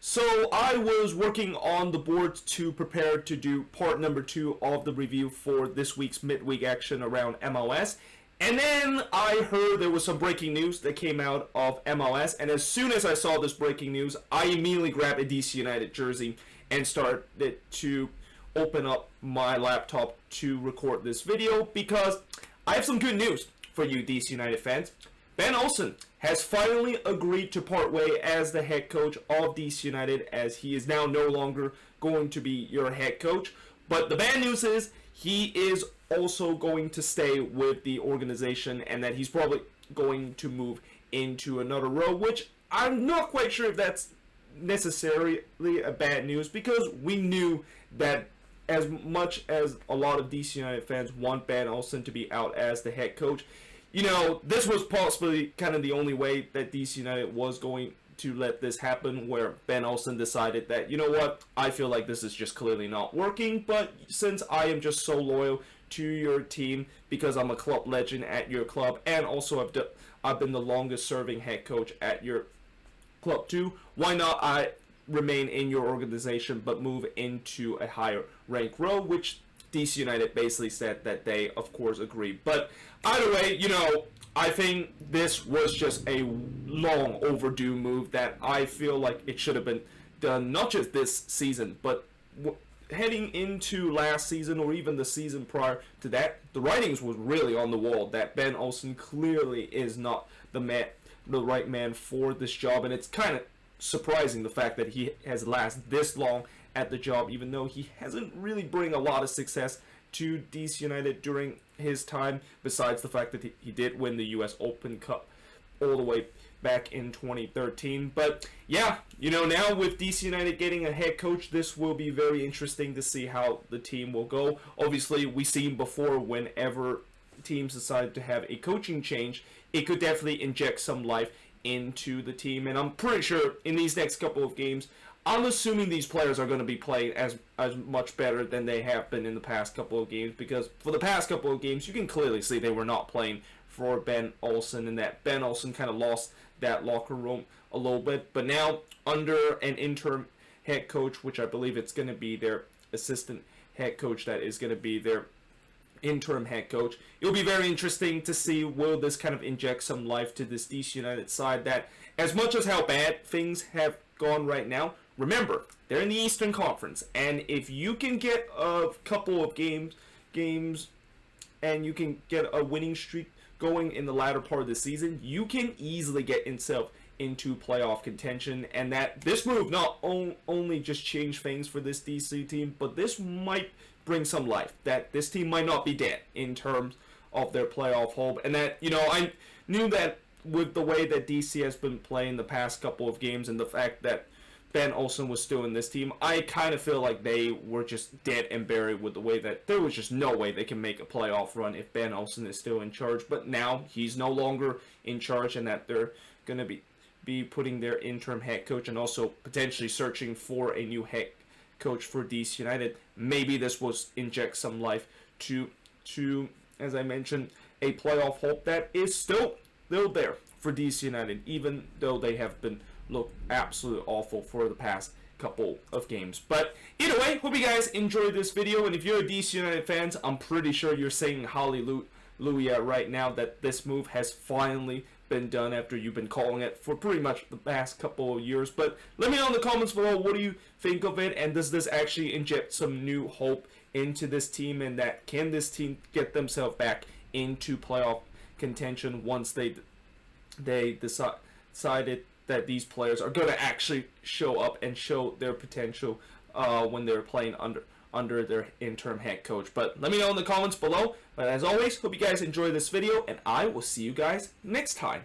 So I was working on the board to prepare to do part number 2 of the review for this week's midweek action around MLS. And then I heard there was some breaking news that came out of MLS, and as soon as I saw this breaking news, I immediately grabbed a DC United jersey and started to open up my laptop to record this video because I have some good news for you DC United fans. Ben Olsen has finally agreed to part way as the head coach of DC United, as he is now no longer going to be your head coach. But the bad news is he is also going to stay with the organization, and that he's probably going to move into another role, which I'm not quite sure if that's necessarily a bad news, because we knew that as much as a lot of DC United fans want Ben Olsen to be out as the head coach, you know, this was possibly kind of the only way that DC United was going to let this happen, where Ben Olsen decided that, you know what, I feel like this is just clearly not working, but since I am just so loyal to your team because I'm a club legend at your club, and also I've been the longest serving head coach at your club too, why not I remain in your organization but move into a higher rank role, which DC United basically said that they, of course, agree. But either way, you know, I think this was just a long overdue move that I feel like it should have been done, not just this season, but heading into last season or even the season prior to that. The writings was really on the wall that Ben Olsen clearly is not the right man for this job, and it's kind of surprising the fact that he has lasted this long at the job, even though he hasn't really bring a lot of success to DC United during his time, besides the fact that he did win the US Open Cup all the way back in 2013. But yeah, you know, now with DC United getting a head coach, this will be very interesting to see how the team will go. Obviously, we've seen before, whenever teams decide to have a coaching change, it could definitely inject some life into the team, and I'm pretty sure in these next couple of games, I'm assuming these players are going to be playing as much better than they have been in the past couple of games, because for the past couple of games, you can clearly see they were not playing for Ben Olsen, and that Ben Olsen kind of lost that locker room a little bit. But now, under an interim head coach, which I believe it's going to be their assistant head coach that is going to be their interim head coach, it'll be very interesting to see, will this kind of inject some life to this DC United side that, as much as how bad things have gone right now, remember, they're in the Eastern Conference, and if you can get a couple of games and you can get a winning streak going in the latter part of the season, you can easily get yourself into playoff contention. And that this move not only just changed things for this DC team, but this might bring some life, that this team might not be dead in terms of their playoff hope. And that, you know, I knew that with the way that DC has been playing the past couple of games and the fact that Ben Olsen was still in this team, I kind of feel like they were just dead and buried with the way that there was just no way they can make a playoff run if Ben Olsen is still in charge. But now he's no longer in charge, and that they're going to be putting their interim head coach and also potentially searching for a new head coach for DC United. Maybe this will inject some life to as I mentioned, a playoff hope that is still there for DC United, even though they have been look absolutely awful for the past couple of games. But either way, hope you guys enjoyed this video, and if you're a DC United fans, I'm pretty sure you're saying hallelujah right now that this move has finally been done after you've been calling it for pretty much the past couple of years. But let me know in the comments below, what do you think of it, and does this actually inject some new hope into this team, and that can this team get themselves back into playoff contention once they decided that these players are going to actually show up and show their potential when they're playing under their interim head coach. But let me know in the comments below. But as always, hope you guys enjoy this video, and I will see you guys next time.